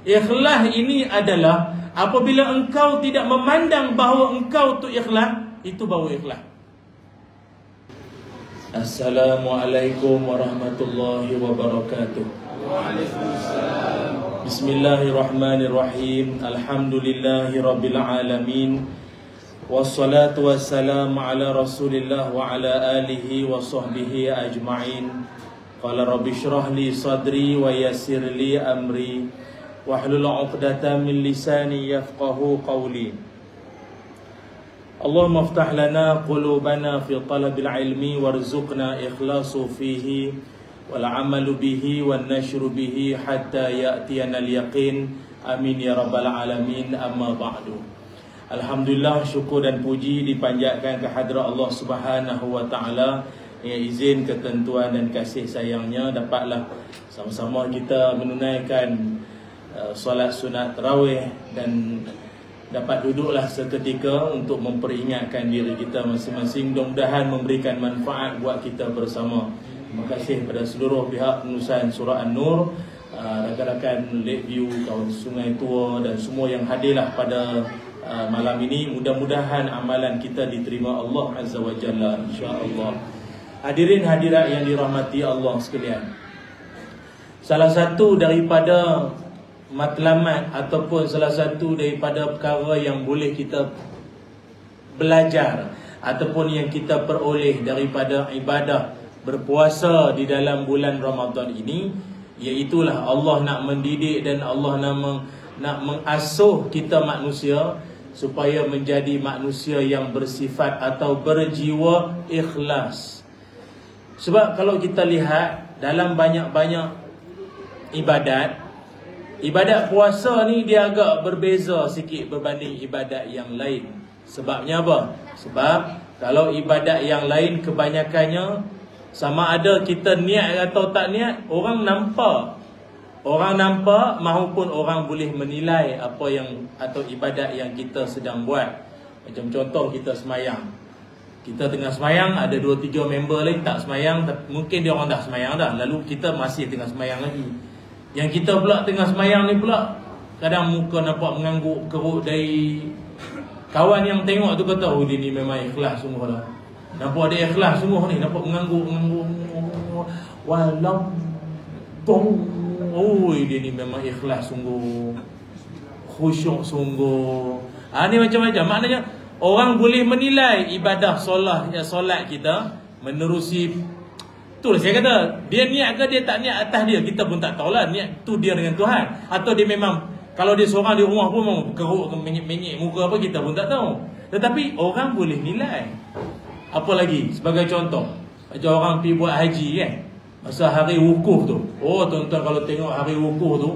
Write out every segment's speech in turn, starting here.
Ikhlas ini adalah apabila engkau tidak memandang bahawa engkau tu ikhlas, itu baru ikhlas. Assalamualaikum warahmatullahi wabarakatuh. Waalaikumsalam. Bismillahirrahmanirrahim. Alhamdulillahi rabbil alamin. Wassalatu wassalamu ala Rasulillah wa ala alihi wa sahbihi ajma'in. Qala rabbi shrah li sadri wa yassir li amri wahlul 'uqdatam min lisani yafqahu qawli. Allahumma iftah lana qulubana fi talabil ilmi warzuqna ikhlasu fihi wal 'amalu bihi wan nashru bihi hatta ya'tiyana al yaqin. Amin ya rabbal alamin. Amma ba'du. Alhamdulillah, syukur dan puji dipanjatkan ke hadrat Allah Subhanahu wa taala yang izin, ketentuan dan kasih sayangnya dapatlah sama-sama kita menunaikan solat sunat tarawih dan dapat duduklah seketika untuk memperingatkan diri kita masing-masing. Mudah-mudahan memberikan manfaat buat kita bersama. Terima kasih pada seluruh pihak penulisan surah An-Nur, rakan-rakan Lakeview, kawan Sungai Tua dan semua yang hadirlah pada malam ini. Mudah-mudahan amalan kita diterima Allah Azza wa Jalla, insya-Allah. Hadirin hadirat yang dirahmati Allah sekalian, salah satu daripada matlamat ataupun salah satu daripada perkara yang boleh kita belajar ataupun yang kita peroleh daripada ibadah berpuasa di dalam bulan Ramadan ini, iaitulah Allah nak mendidik dan Allah nak mengasuh kita manusia supaya menjadi manusia yang bersifat atau berjiwa ikhlas. Sebab kalau kita lihat dalam banyak-banyak ibadat puasa ni dia agak berbeza sikit berbanding ibadat yang lain. Sebabnya apa? Sebab kalau ibadat yang lain kebanyakannya sama ada kita niat atau tak niat, orang nampak. Orang nampak maupun orang boleh menilai apa yang atau ibadat yang kita sedang buat. Macam contoh kita semayang. Kita tengah semayang, ada 2-3 member lain tak semayang, mungkin dia orang dah semayang dah, lalu kita masih tengah semayang lagi. Yang kita pula tengah semayang ni pula kadang muka nampak mengangguk kerut dari kawan yang tengok tu kata, oh dia ni memang ikhlas sungguh lah. Nampak dia ikhlas sungguh ni, nampak mengangguk walau oh dia ni memang ikhlas sungguh, khusyuk sungguh. Ni macam-macam. Maknanya orang boleh menilai ibadah solat kita menerusi. Itulah saya kata, dia niat ke dia tak niat atas dia, kita pun tak tahulah. Niat tu dia dengan Tuhan, atau dia memang kalau dia seorang di rumah pun memang keruk menyek-menyek muka apa, kita pun tak tahu. Tetapi orang boleh nilai. Apa lagi sebagai contoh, macam orang pergi buat haji kan, masa hari wukuf tu. Oh tuan-tuan, kalau tengok hari wukuf tu,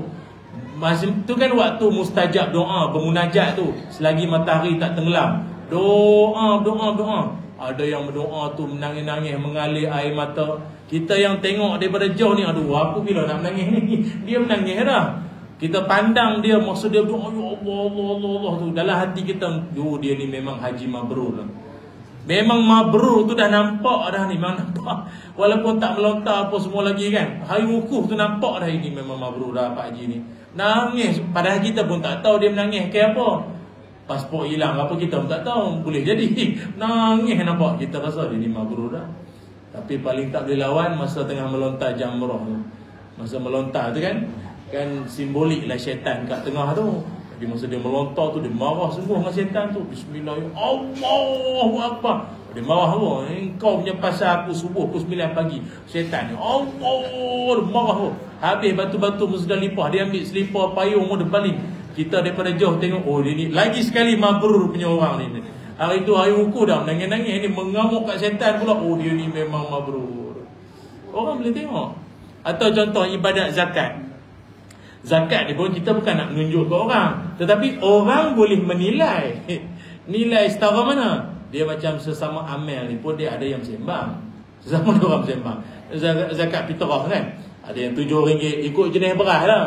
masa tu kan waktu mustajab doa, bermunajat tu, selagi matahari tak tenggelam. Doa. Ada yang berdoa tu menangis-nangis, mengalir air mata. Kita yang tengok daripada jauh ni, aduh aku bila nak menangis ni. Dia menangis dah. Kita pandang dia, maksud dia berdoa, ya Allah tu. Dalam hati kita, dia ni memang haji mabrur lah. Memang mabrur tu dah nampak dah ni, memang nampak. Walaupun tak melontar apa semua lagi kan, hari wukuf tu nampak dah ini memang mabrur dah Pak Haji ni. Nangis, padahal kita pun tak tahu dia menangis ke apa. Pasport hilang apa kita pun tak tahu, boleh jadi. Nangis nampak, kita rasa dia ni mabrur dah. Tapi paling tak boleh lawan masa tengah melontar jamrah tu. Masa melontar tu kan simbolik lah syaitan kat tengah tu. Jadi masa dia melontar tu, dia marah sungguh dengan syaitan tu. Bismillahirrahmanirrahim, Allahu Akbar. Dia marah tu, engkau punya pasal aku subuh pukul 9 pagi. Syaitan ni Allah, dia marah tu. Habis batu-batu sudah lipah, dia ambil selipar payung dia baling. Kita daripada jauh tengok, oh dia ni lagi sekali mabrur punya orang ni. Hari tu hari wukuf dah menangis-nangis ni, mengamuk kat syaitan pula, oh dia ni memang mabrur. Orang boleh tengok. Atau contoh ibadat zakat. Zakat ni pun kita bukan nak menunjuk ke orang, tetapi orang boleh menilai. Nilai setara mana? Dia macam sesama amel ni pun dia ada yang sembang. Sesama dia orang sembang. Zakat fitrah kan, ada yang RM7, ikut jenis beras lah.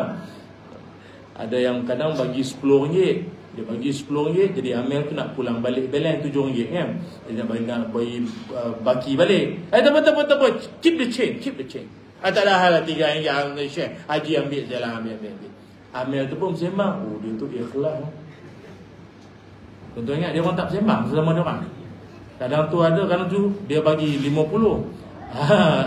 Ada yang kadang bagi RM10. Dia bagi RM10, jadi amel tu nak pulang balik balance RM7 kan. Dia nak bagi baki balik. Tak apa. Keep the change. Tak ada hal RM3 Syekh Haji ambil je lah, ambil. Amil tu pun bersembang. Oh, dia tu ikhlas. Tuan-tuan ingat dia orang tak bersembang sesama dia orang. Kadang tu ada, kadang tu dia bagi 50.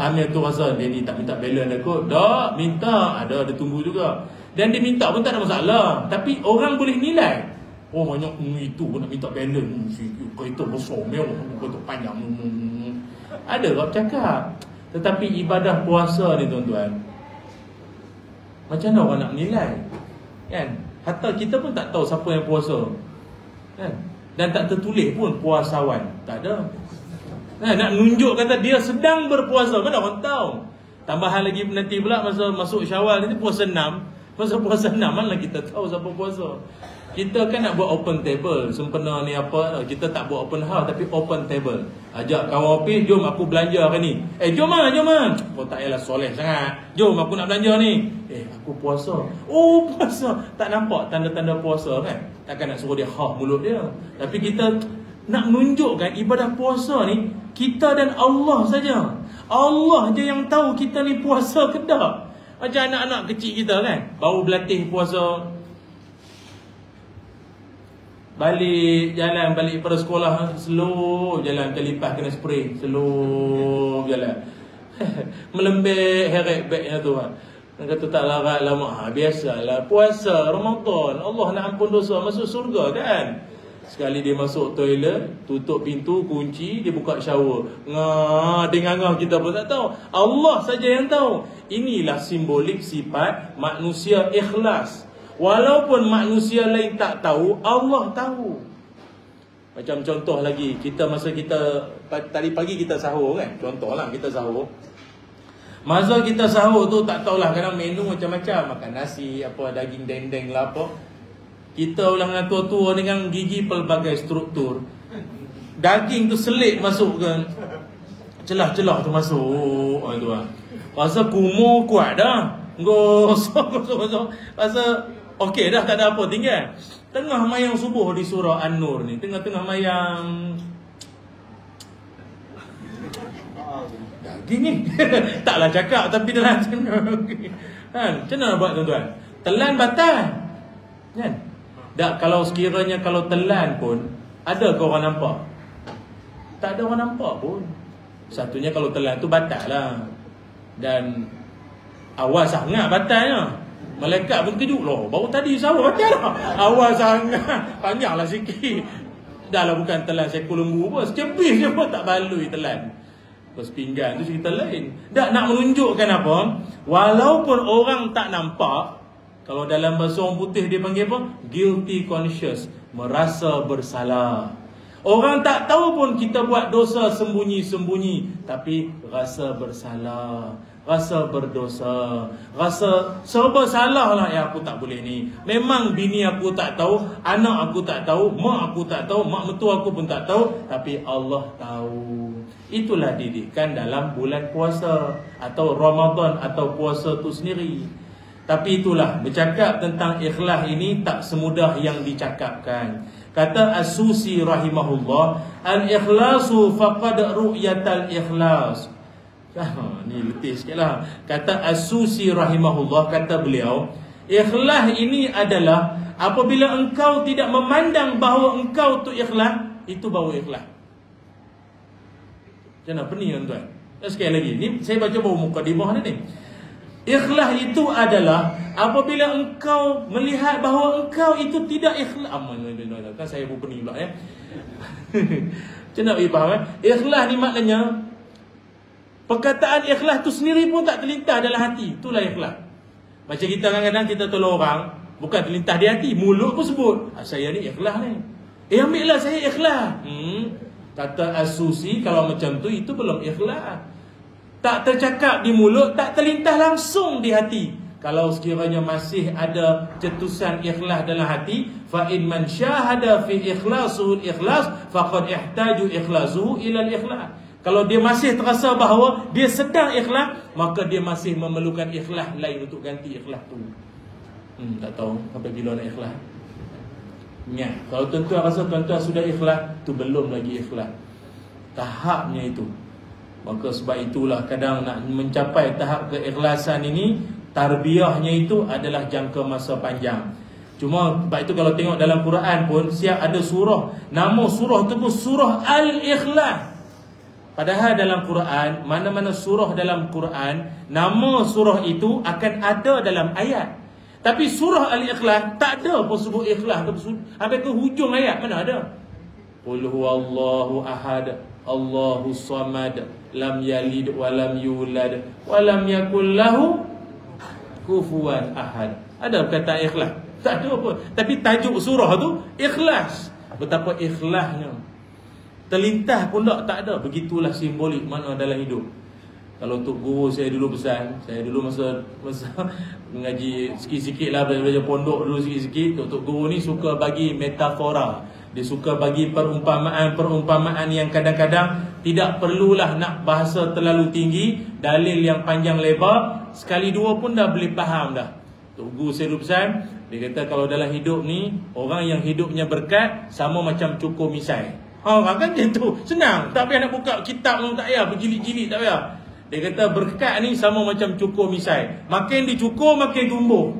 Amil tu rasa dia ni tak minta balance dah kot. Tak, minta. Ada tunggu juga. Dan dia minta pun tak ada masalah. Tapi orang boleh nilai. Oh, banyak itu pun nak minta balance. Kereta besar, mewah, kereta panjang. Ada orang cakap. Tetapi ibadah puasa ni tuan-tuan, macam mana orang nak menilai? Kan? Hatta kita pun tak tahu siapa yang puasa. Kan? Dan tak tertulis pun puasawan. Tak ada. Nak nunjuk kata dia sedang berpuasa, mana orang tahu? Tambahan lagi nanti pula masa masuk Syawal ni puasa 6. Masa puasa 6 mana kita tahu siapa puasa. Kita kan nak buat open table. Sempena ni apa, kita tak buat open house tapi open table. Ajak kawan opis, jom aku belanja hari ni. Jom ah. Oh, tak payahlah soleh sangat. Jom aku nak belanja ni. Aku puasa. Oh, puasa. Tak nampak tanda-tanda puasa kan? Takkan nak suruh dia mulut dia. Tapi kita nak menunjukkan ibadah puasa ni kita dan Allah saja. Allah je yang tahu kita ni puasa ke tak. Macam anak-anak kecil kita kan, baru berlatih puasa, balik pada sekolah, slow jalan, terlipas kena spray, slow jalan. Melembek heret bagnya tu. Kata tak larat lama. Biasalah puasa Ramadan, Allah nak ampun dosa, masuk surga kan. Sekali dia masuk toilet, tutup pintu, kunci, dia buka shower. Dia ngangah, kita pun tak tahu. Allah saja yang tahu. Inilah simbolik sifat manusia ikhlas. Walaupun manusia lain tak tahu, Allah tahu. Macam contoh lagi, masa kita tadi pagi kita sahur kan. Contohlah kita sahur. Masa kita sahur tu tak tahulah, kadang menu macam-macam, makan nasi, apa daging dendeng lah apa. Kita ulang tua-tua dengan gigi pelbagai struktur. Daging tu selit masuk ke celah-celah tu masuk. Tu lah. Rasa kumur kuat dah. Gosok. Rasa okey dah, tak ada apa tinggal. Tengah mayang subuh di surah An-Nur ni, tengah-tengah mayang daging ni. Taklah cakap tapi telan kan. Macam mana buat tuan-tuan? Telan batal. Kan? Tak, kalau sekiranya kalau telan pun, ada ke orang nampak? Tak ada orang nampak pun. Satunya kalau telan tu batal lah. Dan awal sangat batalnya. Malaikat pun kejut loh. Baru tadi sahur batal lah. Awal sangat. Panjanglah sikit. Dah lah bukan telan seekor lembu pun. Secepis je pun tak balui telan. Terus pinggan tu cerita lain. Tak nak menunjukkan apa? Walaupun orang tak nampak, kalau dalam bahasa orang putih dia panggil apa? Guilty conscious. Merasa bersalah. Orang tak tahu pun kita buat dosa sembunyi-sembunyi. Tapi rasa bersalah. Rasa berdosa. Rasa serba salah lah. Aku tak boleh ni. Memang bini aku tak tahu. Anak aku tak tahu. Mak aku tak tahu. Mak mentua aku pun tak tahu. Tapi Allah tahu. Itulah didikan dalam bulan puasa. Atau Ramadan atau puasa tu sendiri. Tapi itulah, bercakap tentang ikhlas ini tak semudah yang dicakapkan. Kata As-Susi rahimahullah, al-ikhlasu faqad ru'yatal ikhlas. Ni letih sikit lah. Kata As-Susi rahimahullah, kata beliau, ikhlas ini adalah apabila engkau tidak memandang bahawa engkau tu ikhlas, itu baru ikhlas. Macam mana? Pening tuan-tuan. Sekali lagi, ni saya baca baru mukadimah ni. Ikhlas itu adalah apabila engkau melihat bahawa engkau itu tidak ikhlas. Kan saya pun pening pula ya. Macam nak faham kan? Ikhlas ni maknanya perkataan ikhlas tu sendiri pun tak terlintas dalam hati. Itulah ikhlas. Macam kita kadang-kadang kita tolong orang, bukan terlintas di hati, mulut pun sebut, saya ni ikhlas ni. Ambillah saya ikhlas. Kata As-Susi, kalau macam tu itu belum ikhlas. Tak tercakap di mulut, tak terlintas langsung di hati. Kalau sekiranya masih ada cetusan ikhlas dalam hati, fa in man syahada fi ikhlasul ikhlas faqad ihtaju ikhlasuhu ila al-ikhlas. Kalau dia masih terasa bahawa dia sedang ikhlas, maka dia masih memerlukan ikhlas lain untuk ganti ikhlas tu. Tak tahu sampai bila nak ikhlas. Ingat, kalau tuan-tuan rasa tuan-tuan sudah ikhlas, tu belum lagi ikhlas. Tahapnya itu. Maka sebab itulah kadang nak mencapai tahap keikhlasan ini Tarbiyahnya itu adalah jangka masa panjang. Cuma sebab itu kalau tengok dalam Quran pun siap ada surah, nama surah tu pun surah Al-Ikhlas. Padahal dalam Quran, mana-mana surah dalam Quran, nama surah itu akan ada dalam ayat. Tapi surah Al-Ikhlas tak ada pun sebut ikhlas sampai ke hujung ayat, mana ada? Qul huwallahu ahad, Allahus samad, lam yalid wa lam yulad wa lam yakul lahu kufuwan ahad. Ada perkataan ikhlas? Tak ada pun. Tapi tajuk surah tu ikhlas. Betapa ikhlasnya. Terlintas pun tak ada. Begitulah simbolik makna dalam hidup. Kalau untuk guru saya dulu pesan, saya dulu masa mengaji sikit-sikit lah, belajar pondok dulu sikit-sikit, untuk guru ni suka bagi metafora. Dia suka bagi perumpamaan-perumpamaan yang kadang-kadang tidak perlulah nak bahasa terlalu tinggi, dalil yang panjang lebar, sekali dua pun dah boleh faham dah. Untuk guru saya dulu pesan, dia kata kalau dalam hidup ni, orang yang hidupnya berkat sama macam cukur misai. Kan gitu, senang, tak payah nak buka kitab pun, tak payah berjilid-jilid, tak payah. Dia kata berkat ni sama macam cukur misai. Makin dicukur makin tumbuh.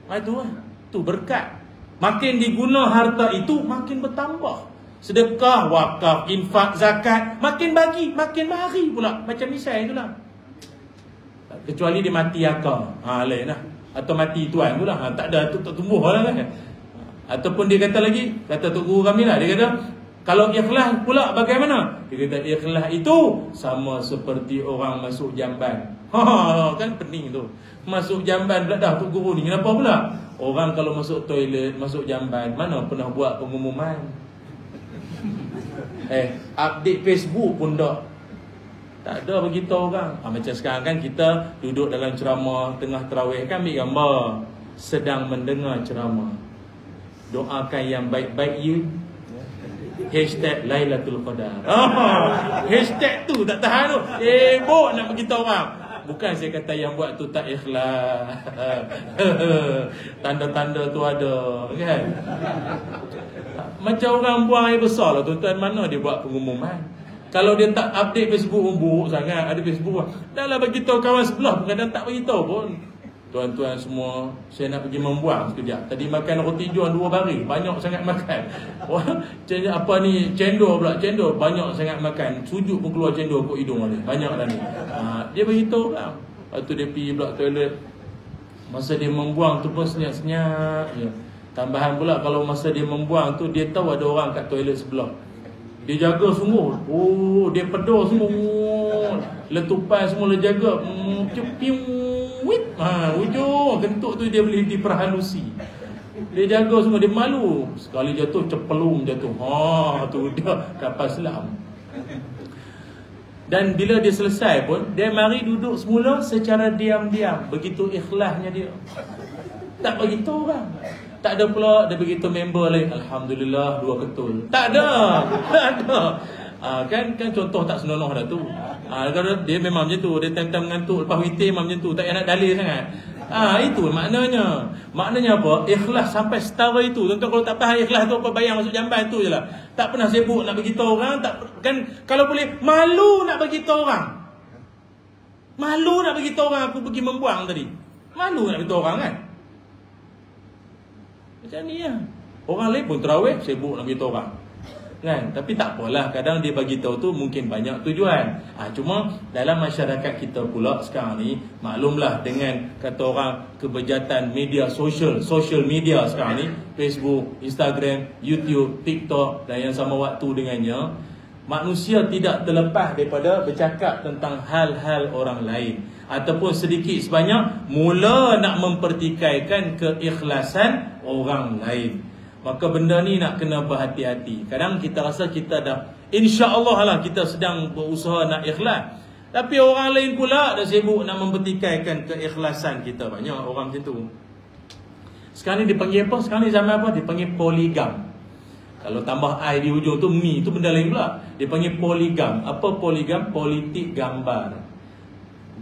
Itu lah. Tu berkat. Makin diguna harta itu makin bertambah. Sedekah, wakaf, infak, zakat, makin bagi, makin mari pula. Macam misai itulah. Kecuali dia mati akal. Lain lah. Atau mati tuan pula. Tak ada, tak tumbuh lah kan. Ataupun dia kata lagi, kata Tok Guru kami lah, dia kata, kalau ikhlas pula bagaimana? Dia kata ikhlas itu sama seperti orang masuk jamban. Kan pening tu. Masuk jamban pula dah Tok Guru ni. Kenapa pula? Orang kalau masuk toilet, masuk jamban, mana pernah buat pengumuman? Update Facebook pun tak ada beritahu orang. Macam sekarang kan kita duduk dalam ceramah tengah tarawih kan ambil gambar sedang mendengar ceramah. Doakan yang baik-baik you. Hashtag Lailatul Qadar. Hashtag tu tak tahan tu. Nak beritahu orang. Bukan saya kata yang buat tu tak ikhlas. Tanda-tanda tu ada kan. Macam orang buang air besar lah tuan-tuan. Mana dia buat pengumuman? Kalau dia tak update Facebook pun buruk sangat. Ada Facebook dah lah beritahu kawan sebelah pun kadang tak beritahu pun. Tuan-tuan semua, saya nak pergi membuang sekejap. Tadi makan roti john 2 baris, banyak sangat makan. Apa ni, cendol pula, cendol banyak sangat makan. Sujud pun keluar cendol kot hidung ni. Banyak dah ni. Dia beritahu lah. Lepas tu dia pergi pula toilet. Masa dia membuang tu pun senyap-senyap je. Tambahan pula kalau masa dia membuang tu, dia tahu ada orang kat toilet sebelah. Dia jaga semua. Dia pedor semua. Letupan semua dia jaga. Ujung gentuk tu dia boleh diperhalusi. Dia jaga semua, dia malu. Sekali jatuh cepelum jatuh. Tu dia kapal selam. Dan bila dia selesai pun, dia mari duduk semula secara diam-diam. Begitu ikhlasnya dia. Tak beritahu orang. Tak ada pula dia beritahu member lain, alhamdulillah 2 ketul. Tak ada. Tak ada. Kan contoh tak senonoh dah tu. Kalau dia memang macam tu, dia time-time mengantuk lepas witir memang macam tu, tak payah nak dalil sangat. Itu maknanya. Maknanya apa? Ikhlas sampai setara itu. Tuan-tuan kalau tak faham ikhlas tu apa, bayang masuk jamban tu je lah. Tak pernah sibuk nak beritahu orang, tak kan, kalau boleh malu nak beritahu orang. Malu nak beritahu orang aku pergi membuang tadi. Malu nak beritahu orang kan? Macam ni lah. Orang lain pun tarawih sibuk nak beritahu orang kan? Tapi tak apalah, kadang dia bagi tahu tu mungkin banyak tujuan. Cuma dalam masyarakat kita pula sekarang ni, maklumlah dengan kata orang kebejatan media social media sekarang ni, Facebook, Instagram, YouTube, TikTok dan yang sama waktu dengannya, manusia tidak terlepas daripada bercakap tentang hal-hal orang lain ataupun sedikit sebanyak mula nak mempertikaikan keikhlasan orang lain. Maka benda ni nak kena berhati-hati. Kadang kita rasa kita dah, insya-Allah lah kita sedang berusaha nak ikhlas, tapi orang lain pula dah sibuk nak mempertikaikan keikhlasan kita. Banyak orang macam tu. Sekarang ni dipanggil apa? Sekarang ni zaman apa? Dipanggil poligam. Kalau tambah I di hujung tu, mi tu benda lain pula. Dipanggil poligam. Apa poligam? Politik gambar.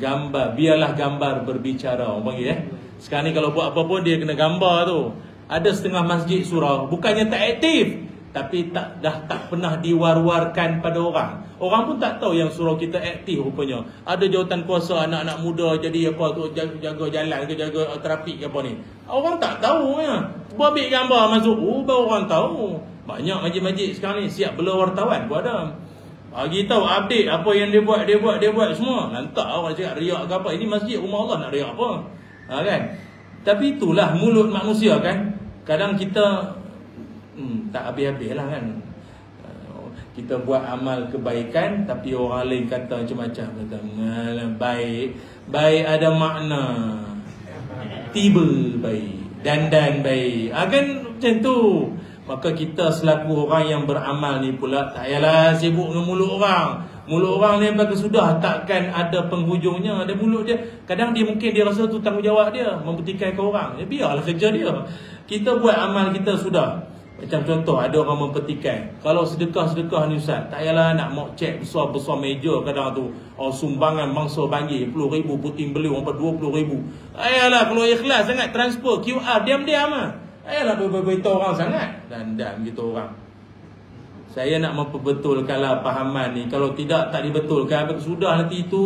Gambar, biarlah gambar berbicara. Orang panggil Sekarang ni kalau buat apa pun dia kena gambar tu. Ada setengah masjid surau, bukannya tak aktif, tapi dah tak pernah diwar-warkan pada orang. Orang pun tak tahu yang surau kita aktif rupanya. Ada jawatan kuasa anak-anak muda jadi apa tu, jaga jalan ke jaga trafik ke apa ni. Orang tak tahu ya. Ambil gambar masuk, baru orang tahu. Banyak majlis-majlis sekarang ni siap bela wartawan pun ada. Bagi tahu update apa yang dia buat semua. Lantak orang cakap riak ke apa. Ini masjid rumah Allah nak riak apa? Kan? Tapi itulah mulut manusia kan. Kadang kita tak habis-habis lah kan. Kita buat amal kebaikan tapi orang lain kata macam-macam. Kata baik ada makna, tiba baik, dandan baik, kan macam tu. Maka kita selaku orang yang beramal ni pula tak payahlah sibuk dengan mulut orang. Mulut orang ni bagi sudah takkan ada penghujungnya. Dia mulut dia, kadang dia mungkin dia rasa tu tanggungjawab dia mempertikaikan orang. Biarlah kerja dia. Kita buat amal kita sudah. Macam contoh ada orang mempertikai. Kalau sedekah-sedekah ni Ustaz, tak payahlah nak mock check besar-besar meja kadang tu. Sumbangan bangsa bagi 10,000 puting beliau 20,000. Ayolah kalau ikhlas sangat transfer QR diam-diam ah. Ayolah beritahu orang sangat dan gitu orang. Saya nak memperbetulkanlah pahaman ni. Kalau tidak tak dibetulkan sudah nanti itu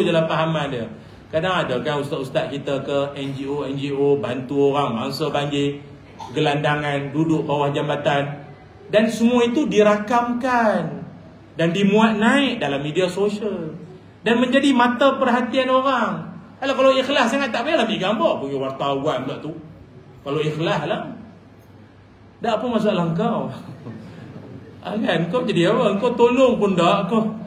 jelah pahaman dia. Kadang ada kan ustaz-ustaz kita ke NGO bantu orang mangsa banjir, gelandangan, duduk bawah jambatan, dan semua itu dirakamkan dan dimuat naik dalam media sosial dan menjadi mata perhatian orang. Kalau ikhlas sangat tak payahlah ambil gambar pergi wartawan pula tu. Kalau ikhlas lah, tak apa masalah kau. Kan kau jadi apa? Kau tolong pun tak kau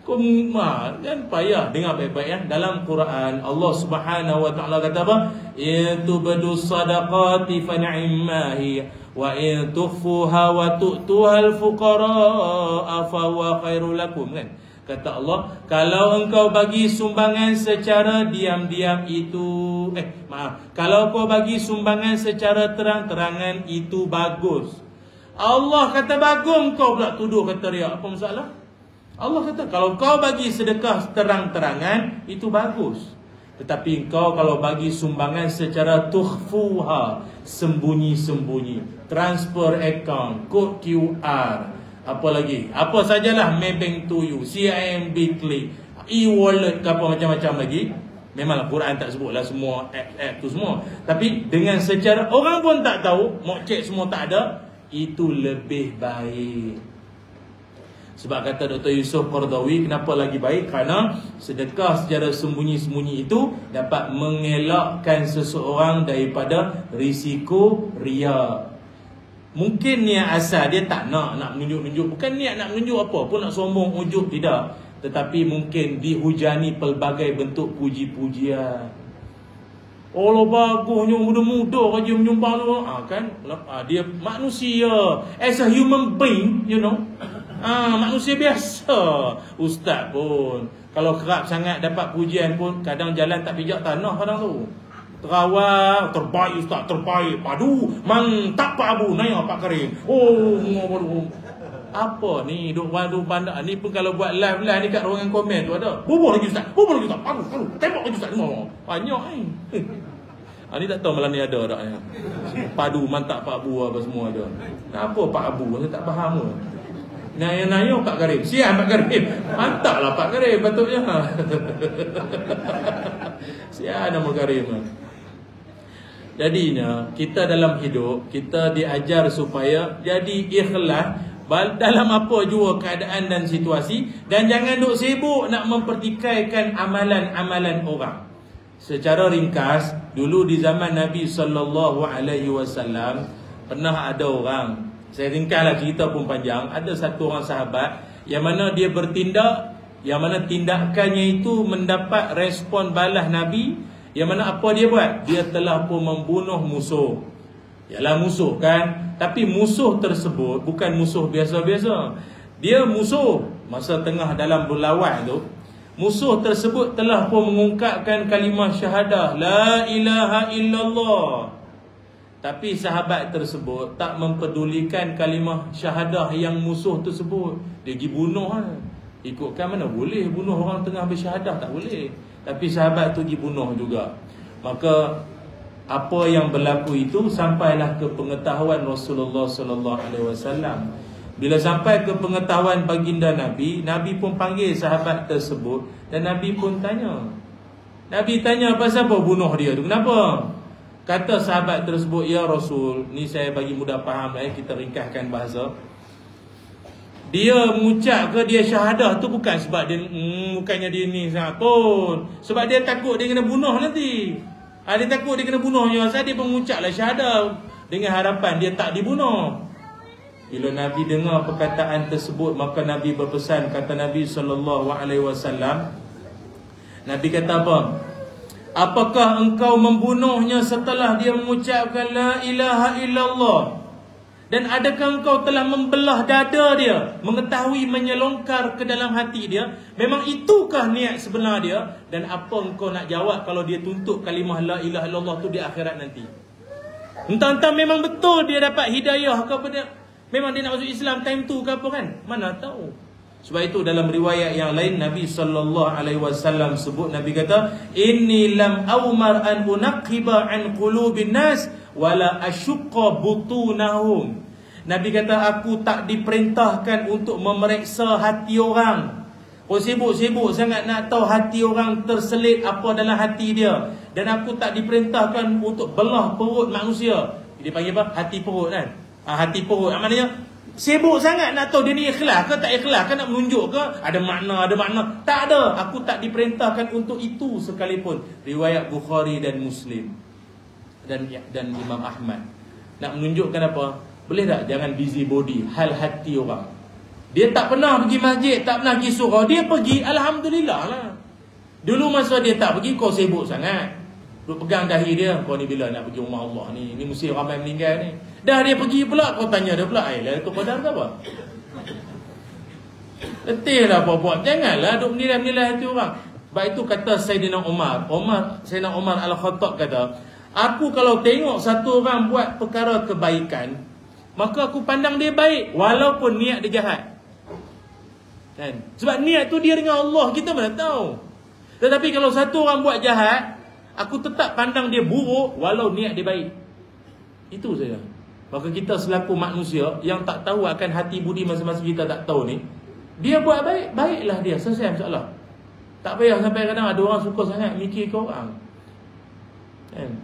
kan payah. Dengar baik-baik ya. Dalam Quran Allah Subhanahu wa taala kata apa? Yatubadu sadaqati fa ni'mahi wa in tukhfuha wa tu'tuhal fuqara fa huwa khairul lakum, kan? Kata Allah, kalau engkau bagi sumbangan secara diam-diam itu kalau kau bagi sumbangan secara terang-terangan itu bagus. Allah kata bagus, kau pula tuduh kata riak. Apa masalah? Allah kata kalau kau bagi sedekah terang-terangan itu bagus. Tetapi engkau kalau bagi sumbangan secara tukhfuha, sembunyi-sembunyi, transfer account, kod QR, apa lagi, apa sajalah, Maybank to you, CIMB Click, e-wallet ke apa macam-macam lagi. Memanglah Quran tak sebutlah semua app tu semua, tapi dengan secara orang pun tak tahu, mock check semua tak ada, itu lebih baik. Sebab kata Dr. Yusof Qaradawi, kenapa lagi baik? Kerana sedekah secara sembunyi-sembunyi itu dapat mengelakkan seseorang daripada risiko riya. Mungkin niat asal dia tak nak menunjuk-nunjuk. Bukan niat nak menunjuk apa pun, nak sombong, ujub, tidak. Tetapi mungkin dihujani pelbagai bentuk puji-pujian. Allah bagusnya, muda-muda kerja menyumbang tu. Kan? Dia manusia. As a human being, you know. Manusia biasa. Ustaz pun kalau kerap sangat dapat pujian pun kadang jalan tak pijak tanah kadang tu. Terawal, terbaik Ustaz, terbaik. Padu, mantap Pak Abu, naik Pak Karim. Apa ni, duk bandar ni pun kalau buat live ni kat ruangan komen tu ada. Bubuh lagi Ustaz, padu, tembak lagi Ustaz semua. Banyak ni. Ni tak tahu malam ni ada tak ya. Padu, mantap Pak Abu apa semua ada. Apa Pak Abu, saya tak faham pun. Naya Pak Karim. Siap Pak Karim. Mantap lah Pak Karim patutnya. Siap nama Karim. Jadinya kita dalam hidup kita diajar supaya jadi ikhlas dalam apa jua keadaan dan situasi, dan jangan duk sibuk nak mempertikaikan amalan-amalan orang. Secara ringkas, dulu di zaman Nabi SAW pernah ada orang, saya ringkaslah cerita pun panjang, ada satu orang sahabat yang mana dia bertindak, yang mana tindakannya itu mendapat respon balas Nabi. Yang mana apa dia buat? Dia telah pun membunuh musuh. Yalah musuh kan, tapi musuh tersebut bukan musuh biasa-biasa. Dia musuh masa tengah dalam berlawan tu, musuh tersebut telah pun mengungkapkan kalimah syahadah la ilaha illallah. Tapi sahabat tersebut tak mempedulikan kalimah syahadah yang musuh tersebut. Dia pergi bunuh kan. Ikutkan mana boleh bunuh orang tengah bersyahadah, tak boleh. Tapi sahabat tu pergi bunuh juga. Maka apa yang berlaku itu sampailah ke pengetahuan Rasulullah sallallahu alaihi wasallam. Bila sampai ke pengetahuan baginda Nabi, Nabi pun panggil sahabat tersebut dan Nabi pun tanya. Nabi tanya, pasal apa bunuh dia tu? Kenapa? Kata sahabat tersebut, ya Rasul, ni saya bagi mudah faham lah, kita ringkaskan bahasa. Dia mengucap ke dia syahadah tu bukan sebab dia bukannya dia ni sangat pun, sebab dia takut dia kena bunuh nanti. Dia takut dia kena bunuh je, asal dia mengucaplah syahadah dengan harapan dia tak dibunuh. Bila Nabi dengar perkataan tersebut, maka Nabi berpesan, kata Nabi sallallahu alaihi wasallam, Nabi kata apa? Apakah engkau membunuhnya setelah dia mengucapkan la ilaha illallah? Dan adakah engkau telah membelah dada dia, mengetahui menyelongkar ke dalam hati dia? Memang itukah niat sebenar dia? Dan apa engkau nak jawab kalau dia tuntut kalimah la ilaha illallah tu di akhirat nanti? Entah-entah memang betul dia dapat hidayah ke apa dia, memang dia nak masuk Islam time tu ke apa kan? Mana tahu. Sebab itu dalam riwayat yang lain Nabi sallallahu alaihi wasallam sebut, Nabi kata, inni lam awmar an unaqiba an qulubin nas wala asyqa butunahum. Nabi kata, aku tak diperintahkan untuk memeriksa hati orang. Oh, sibuk-sibuk sangat nak tahu hati orang terselit apa dalam hati dia. Dan aku tak diperintahkan untuk belah perut manusia. Dia panggil apa? Hati perut kan? Hati perut. Maknanya sibuk sangat nak tahu dia ni ikhlas ke tak ikhlas ke, nak menunjuk ke, ada makna. Tak ada. Aku tak diperintahkan untuk itu sekalipun. Riwayat Bukhari dan Muslim dan Imam Ahmad. Nak menunjukkan apa? Boleh tak jangan busy body hal hati orang. Dia tak pernah pergi masjid, tak pernah pergi surau, dia pergi, alhamdulillah lah. Dulu masa dia tak pergi, kau sibuk sangat, duk pegang dahi dia, kau ni bila nak pergi rumah Allah ni mesti ramai meninggal ni. Dah dia pergi pula, kau tanya dia pula, lah tu Qadar ke apa? Letih lah buat-buat. Janganlah duk menilai-menilai hati orang. Sebab itu kata Sayyidina Sayyidina Umar Al-Khattab kata, aku kalau tengok satu orang buat perkara kebaikan, maka aku pandang dia baik walaupun niat dia jahat. Kan? Sebab niat tu dia dengan Allah, kita mana tahu. Tetapi kalau satu orang buat jahat, aku tetap pandang dia buruk walau niat dia baik. Itu saja. Maka kita selaku manusia yang tak tahu akan hati budi masing-masing, kita tak tahu ni, dia buat baik, baiklah dia, selesai masalah. Tak payah sampai kadang ada orang suka sangat mikir ke orang. Kan?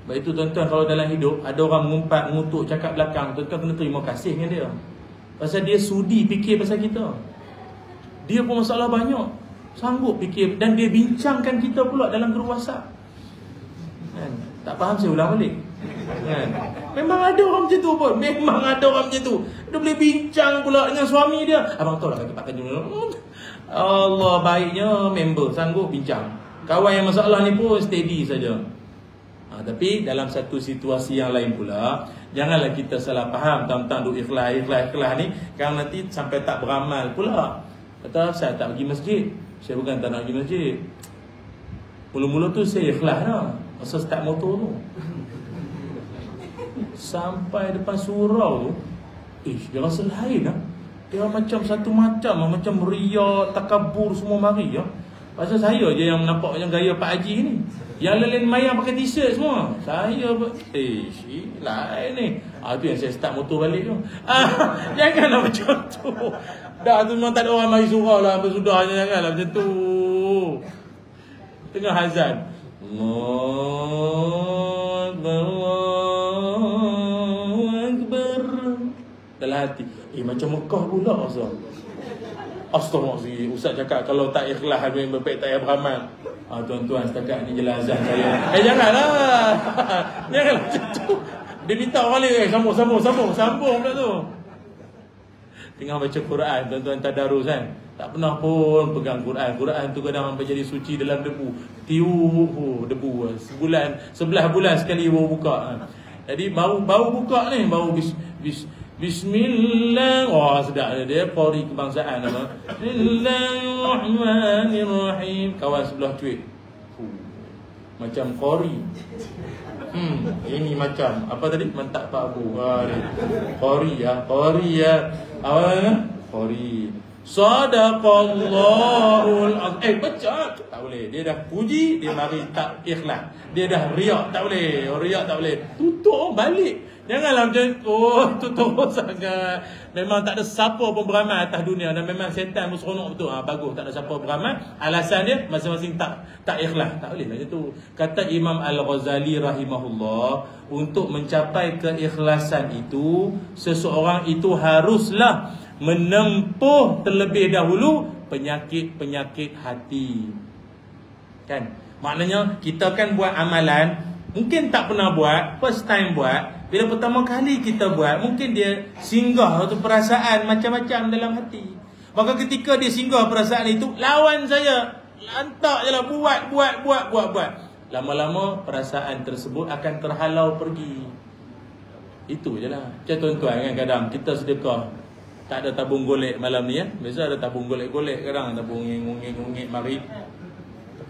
Sebab itu tuan-tuan, kalau dalam hidup ada orang mengumpat, mengutuk, cakap belakang, tuan-tuan kena terima kasih dengan dia. Pasal dia sudi fikir pasal kita. Dia pun masalah banyak, sanggup fikir, dan dia bincangkan kita pula dalam grup WhatsApp. Kan? Tak faham saya ulang balik. Kan? Memang ada orang macam tu pun. Memang ada orang macam tu. Dia boleh bincang pula dengan suami dia. Abang tahu lah kaki Pak Tanjung. Allah, baiknya member sanggup bincang. Kawan yang masalah ni pun steady saja. Tapi dalam satu situasi yang lain pula, janganlah kita salah faham tentang duk ikhlas ni, kan nanti sampai tak beramal pula. Kata saya tak pergi masjid. Saya bukan tak nak pergi masjid. Mula-mula tu saya ikhlas dah, masa start motor tu. Sampai depan surau tu, dia rasa lain lah. Dia macam satu macam ria, takabur semua mari ya. Pasal saya je yang nampak macam gaya Pak Haji ni. Yang lain mayang pakai t-shirt semua. Saya lain ni. Tu yang saya start motor balik tu. Janganlah macam tu. Dah tu memang tak ada orang mari surau lah. Apa sudah, janganlah macam tu. Tengah azan, Allahu Akbar. Dalam hati, macam Mekah pula Ustaz. Astaghfirullahaladzim. Ustaz cakap kalau tak ikhlas habis berbaik tak payah beramal. Tuan-tuan, setakat ni jelas azan saya. Janganlah. Janganlah macam tu. Dia minta orang lain, sambung pula tu. Tengah baca Quran, tuan-tuan tadarus kan, tak pernah pun pegang Quran. Quran tu kadang sampai jadi suci dalam debu. Debu. Sebelah bulan sekali baru buka. Jadi baru buka ni, baru Bismillah. Sedap dia, Qori kebangsaan nama. Bismillahirrahmanirrahim. Kawan sebelah cuit, macam Qori. Ini macam apa tadi? Mentak Pak Abu. Qori ya. Awalnya Qori. Sadaqallahul azim. Baca tak boleh. Dia dah puji, dia mari tak ikhlas. Dia dah riak, tak boleh. Riak tak boleh. Tutup balik. Janganlah macam tutup sangat. Memang tak ada siapa pun beramal atas dunia, dan memang setan pun seronok betul. Bagus tak ada siapa beramal. Alasan dia masing-masing tak ikhlas. Tak boleh macam tu. Kata Imam Al-Ghazali rahimahullah, untuk mencapai keikhlasan itu, seseorang itu haruslah menempuh terlebih dahulu penyakit-penyakit hati. Kan? Maknanya kita kan buat amalan, mungkin tak pernah buat, first time buat. Bila pertama kali kita buat, mungkin dia singgah satu perasaan macam-macam dalam hati. Maka ketika dia singgah perasaan itu, lawan saya, lantak je lah, buat. Lama-lama perasaan tersebut akan terhalau pergi. Itu je lah. Macam tuan-tuan kan, kadang kita sedekah, tak ada tabung golek malam ni ya. Biasa ada tabung golek-golek, kadang tabung ngungit-ngungit mari.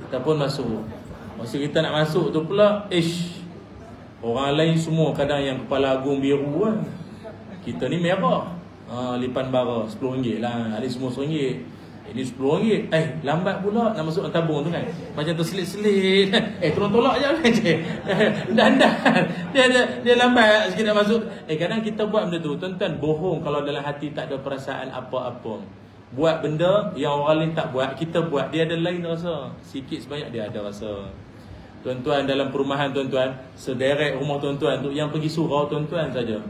Kita pun masuk. Masa kita nak masuk tu pula, orang lain semua kadang yang kepala agung biru kan. Kita ni merah. Lipan bara RM10 lah. Ada semua RM10. Ini RM10. Lambat pula nak masuk tabung tu kan. Macam terselit-selit. Tolong tolak je. Dandan. Dia lambat sikit nak masuk. Kadang kita buat benda tu. Tuan-tuan, bohong kalau dalam hati tak ada perasaan apa-apa. Buat benda yang orang lain tak buat, kita buat, dia ada lain rasa. Sikit sebanyak dia ada rasa. Tuan-tuan, dalam perumahan tuan-tuan, sederet rumah tuan-tuan tu, yang pergi surau tuan-tuan saja.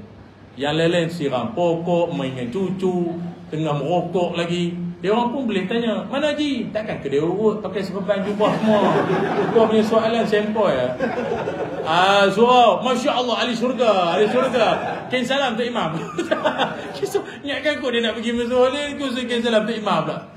Yang lain-lain siram pokok, mainkan cucu, tengah merokok lagi. Dia orang pun boleh tanya, mana Haji? Takkan ke dia urut pakai serban jubah semua. Kau punya soalan sempoi ya. Surau, Masya Allah, ahli syurga. Kain salam Tok Imam. Ingatkan kau dia nak pergi masuk ni, kau kain salam Tok Imam pula.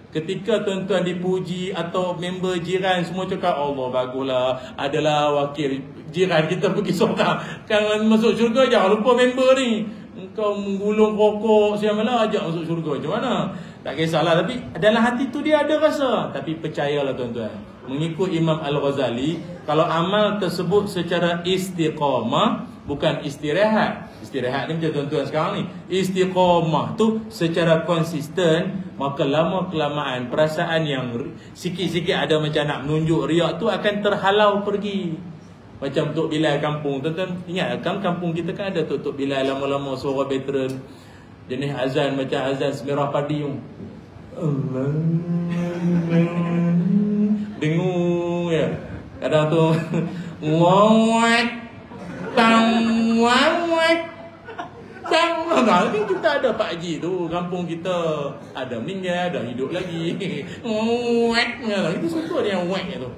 Ketika tuan-tuan dipuji atau member jiran semua cakap, Allah baguslah, adalah wakil jiran kita pergi seorang. Kan masuk syurga, jangan lupa member ni. Engkau menggulung rokok siapa lah, ajak masuk syurga. Macam mana? Tak kisahlah. Tapi dalam hati tu dia ada rasa. Tapi percayalah tuan-tuan, mengikut Imam Al-Ghazali, kalau amal tersebut secara istiqamah, bukan istirahat. Istirahat ni macam tuan-tuan sekarang ni. Istiqamah tu secara konsisten, maka lama-kelamaan perasaan yang sikit-sikit ada macam nak menunjuk riak tu akan terhalau pergi. Macam Tok Bilal kampung. Tuan-tuan ingat kan, kampung kita kan ada Tok Bilal lama-lama suara veteran. Jenis azan macam azan Semerah Padi tu. Dengung ya. Kadang tu wawat tawawat tawawat. Ni kita ada Pak Haji tu, kampung kita ada meninggal, ada hidup lagi. Wawat. Itu suka dia yang wak tu.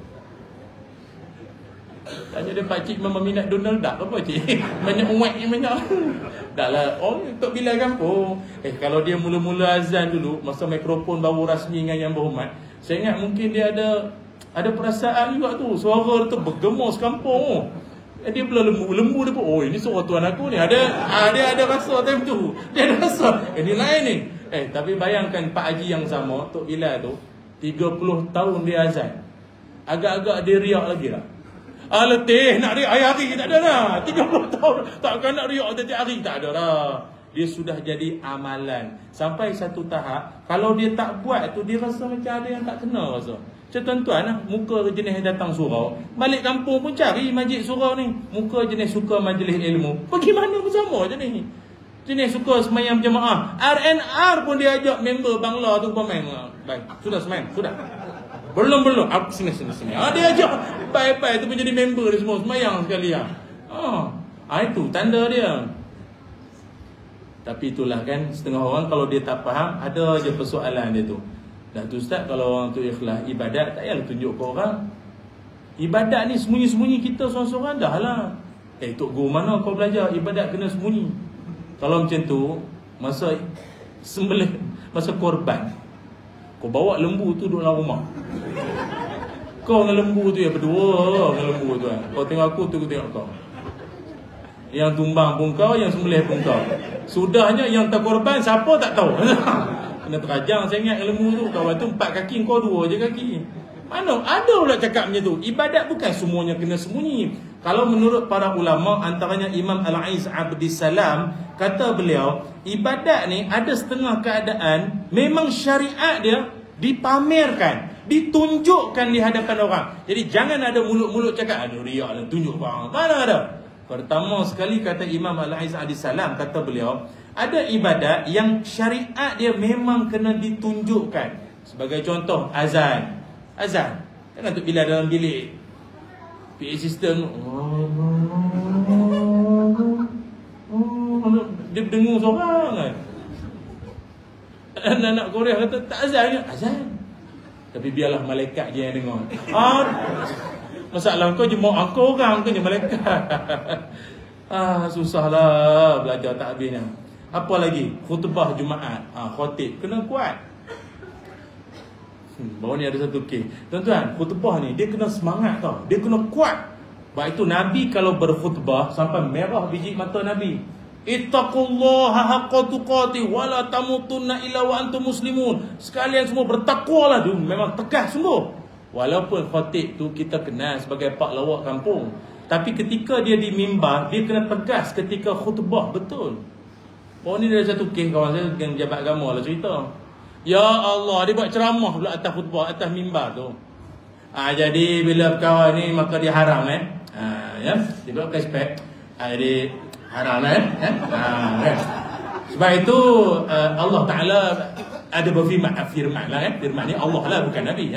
Tanya dia, pakcik memang minat Donald Duck apa cik? Banyak uat yang banyak. Dah lah, Tok Bilal kampung. Kalau dia mula-mula azan dulu, masa mikrofon baru rasmi dengan Yang Berhormat, saya ingat mungkin dia ada perasaan juga tu. Suara tu bergema sekampung. Dia pula lembu dia pun, ini suara tuan aku ni. Dia ada rasa time tu. Dia ada rasa. Ini lain ni. Tapi bayangkan Pak Haji yang sama, Tok Bilal tu, 30 tahun dia azan. Agak-agak dia riak lagi lah. Letih nak riak hari-hari tak ada lah. 30 tahun takkan nak riak setiap hari, tak ada lah. Dia sudah jadi amalan. Sampai satu tahap, kalau dia tak buat tu, dia rasa macam ada yang tak kena rasa. Macam tuan-tuan lah, muka jenis datang surau, balik kampung pun cari majlis surau ni. Muka jenis suka majlis ilmu, pergi mana pun sama jenis ni. Jenis suka semayang jemaah, RNR pun dia ajak member Bangla tu komen. Baik, sudah semayang, sudah. Belum. Sini. Dia ajak bye-bye tu pun jadi member dia semua. Semayang sekali lah. Itu tanda dia. Tapi itulah kan, setengah orang kalau dia tak faham, ada je persoalan dia tu. Dah tu Ustaz, kalau orang tu ikhlas ibadat, tak payahlah tunjuk ke orang. Ibadat ni sembunyi-sembunyi kita seorang-seorang dah lah. Tok Guru mana kau belajar ibadat kena sembunyi? Kalau macam tu, masa sembelih, masa korban, kau bawa lembu tu duduk dalam rumah. Kau dengan lembu tu ya berdua dengan lembu tu kan. Kau tengok aku tu, aku tengok kau. Yang tumbang pun kau, yang sembelih pun kau. Sudahnya yang tak korban siapa tak tahu. Kena terajang saya ingat lembu tu. Kawan tu 4 kaki, kau 2 je kaki. Mana ada pula cakap macam tu. Ibadat bukan semuanya kena sembunyi. Kalau menurut para ulama, antaranya Imam Al-Aiz Abdissalam, kata beliau, ibadat ni ada setengah keadaan memang syariat dia dipamerkan, ditunjukkan di hadapan orang. Jadi jangan ada mulut-mulut cakap, aduh riak lah, tunjuk bang. Mana ada? Pertama sekali kata Imam Al-Aiz Abdissalam, kata beliau, ada ibadat yang syariat dia memang kena ditunjukkan. Sebagai contoh, azan. Azan. Jangan tu bila dalam bilik PA system, dia dengung seorang kan. Anak-anak Korea kata tak azan ke? Azan. Tapi biarlah malaikat je yang dengar. Masalah kau jemaah kau orang, kau je malaikat. Susahlah belajar tak habisnya. Apa lagi? Khutbah Jumaat. Khatib kena kuat. Bawah ni ada satu kes. Tuan-tuan, khutbah ni dia kena semangat tau. Dia kena kuat. Sebab itu Nabi kalau berkhutbah sampai merah biji mata Nabi. Ittaqullaha haqqa tuqatih wa la tamutunna illa wa antum muslimun. Sekalian semua bertakwalah. Dia memang tegas sungguh. Walaupun khatib tu kita kenal sebagai pak lawak kampung, tapi ketika dia di mimbar, dia kena tegas ketika khutbah betul. Ni ada satu kes kawan saya dengan pejabat agama lah cerita. Ya Allah, dia buat ceramah pula atas khutbah, atas mimbar tu. Jadi bila kawan ni maka dia haram ya. Dia buat spek. Jadi haram Sebab itu Allah Ta'ala ada berfirman lah firman ni Allah lah, bukan Nabi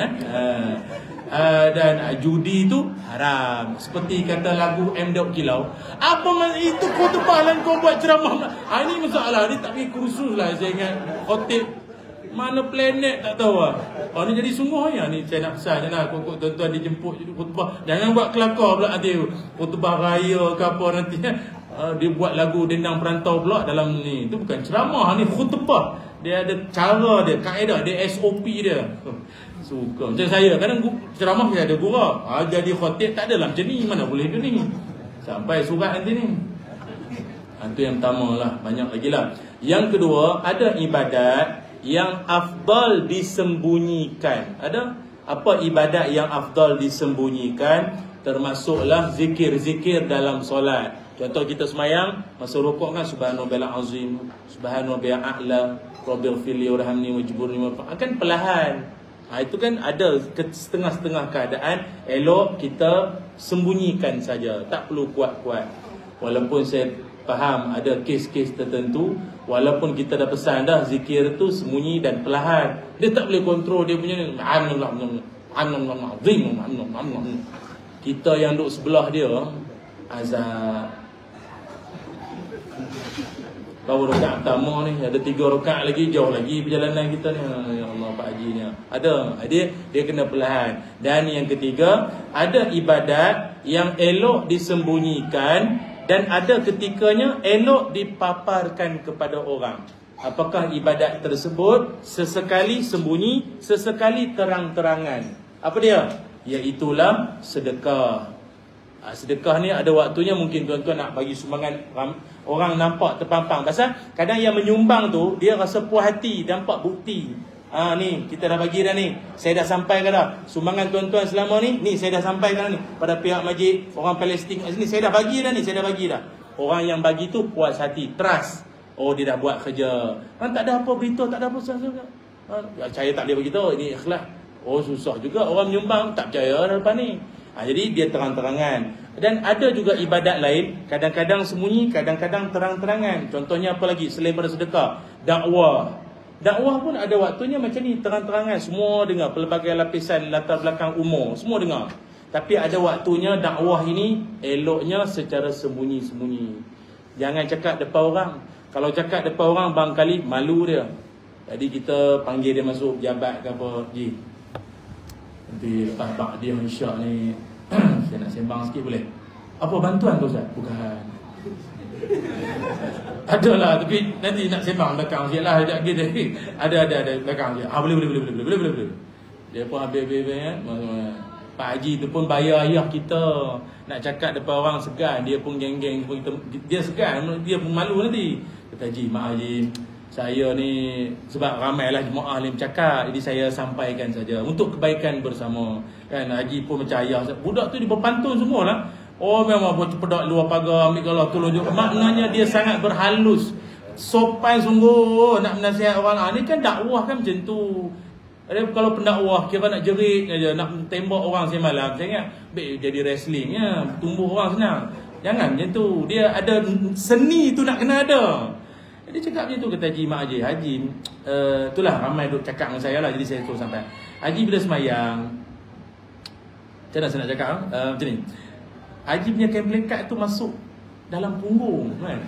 dan judi tu haram. Seperti kata lagu M. Daud Kilau, apa itu khutbah lah kau buat ceramah. Ini masalah, ni tak pergi kursus lah. Saya ingat khatib mana planet tak tahu lah. Ni jadi sungguh ya. Ni saya nak pesan je lah, tuan-tuan dijemput khutbah, jangan buat kelakar pula nanti khutbah raya ke apa nanti dia buat lagu Dendang Perantau pula dalam ni. Itu bukan ceramah, ni khutbah. Dia ada cara dia, kaedah dia, SOP dia. Suka. Macam saya, kadang ceramah saya ada gurau. Jadi khatib tak adalah macam ni, mana boleh tu ni. Sampai surat nanti ni. Itu yang pertama lah, banyak lagi lah. Yang kedua, ada ibadat yang afdal disembunyikan. Ada apa ibadat yang afdal disembunyikan? Termasuklah zikir-zikir dalam solat. Contoh kita semayang, masa rukuk kan subhanallahil azim, subhanallahil a'la, rabbil fili warhamni wajburni, akan perlahan. Itu kan ada setengah-setengah keadaan elok kita sembunyikan saja, tak perlu kuat-kuat. Walaupun saya faham ada kes-kes tertentu, walaupun kita dah pesan dah zikir tu sembunyi dan perlahan, dia tak boleh kontrol dia punya kita yang duduk sebelah dia azab. Baru rakaat pertama ni, ada 3 rakaat lagi, jauh lagi perjalanan kita ni. Ya Allah, Pak Haji ni ada dia kena perlahan. Dan yang ketiga, ada ibadat yang elok disembunyikan dan ada ketikanya elok dipaparkan kepada orang. Apakah ibadat tersebut? Sesekali sembunyi, sesekali terang-terangan. Apa dia? Iaitulah sedekah. Sedekah ni ada waktunya mungkin tuan-tuan nak bagi sumbangan, orang nampak terpampang. Pasal kadang yang menyumbang tu dia rasa puas hati, nampak bukti. Ni kita dah bagi dah ni, saya dah sampaikan dah. Sumbangan tuan-tuan selama ni saya dah sampaikan dah ni pada pihak masjid, orang Palestin ni saya dah bagi dah ni, saya dah bagi dah. Orang yang bagi tu puas hati, trust. Dia dah buat kerja. Tak ada apa beritahu, tak ada apa juga. Saya tak boleh beritahu, ini ikhlas. Susah juga orang menyumbang, tak percaya dah lepas ni. Jadi dia terang-terangan. Dan ada juga ibadat lain, kadang-kadang sembunyi, kadang-kadang terang-terangan. Contohnya apa lagi selain pada sedekah? Dakwah. Dakwah pun ada waktunya macam ni, terang-terangan. Semua dengar, pelbagai lapisan latar belakang umur, semua dengar. Tapi ada waktunya dakwah ini eloknya secara sembunyi-sembunyi. Jangan cakap depan orang. Kalau cakap depan orang barangkali malu dia. Jadi kita panggil dia masuk pejabat ke apa, nanti lepas dia insya ni saya nak sembang sikit boleh? Apa bantuan tu Ustaz? Bukan. Adalah, tapi nanti nak sembang belakang sikit lah. Ada belakang sikit. Boleh. Dia pun habis-habis kan. Pak Haji tu pun bayar ayah kita. Nak cakap depan orang segan. Dia pun geng-geng. Dia segan. Dia pun malu nanti. Kata Haji, mak Haji, saya ni sebab ramailah jemaah ni bercakap, jadi saya sampaikan saja untuk kebaikan bersama. Kan Haji pun macam ayah. Budak tu dia berpantun semualah. Oh memang pedak luar pagar ambil galah tolong juga. Maknanya dia sangat berhalus. Sopan sungguh nak menasihat orang. Ni kan dakwah kan macam tu. Kalau pendakwah kira nak jerit aja, nak tembak orang semalam, saya ingat baik jadi wrestling ya, tumbuh orang senang. Jangan macam tu. Dia ada seni tu nak kena ada. Dia cakap macam tu kata Haji Mak Haji. Haji itulah ramai duk cakap dengan saya lah, jadi saya terus sampai. Haji bila semayang, macam mana saya nak cakap macam ni. Haji punya kain pelekat tu masuk dalam punggung kan.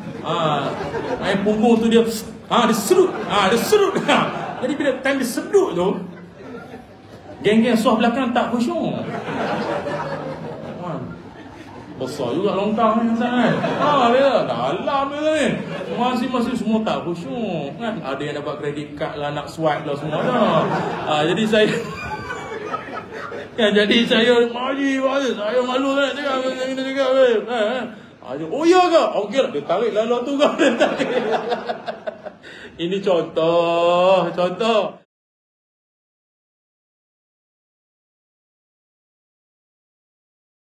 Punggung tu dia dia serut. Dia serut. Jadi bila time dia sedut tu, geng-geng suah belakang tak khusyuk. Besar juga longkang ni kan. Dia dalam dia ni. Masing-masing semua tak khusyuk kan. Ada yang dapat kredit kad lah, nak swipe lah semua dah. Jadi saya kan, jadi saya saya malu kan cakap kita cakap oh ya ke? Okey lah, dia tarik lalu tu kan. Ini contoh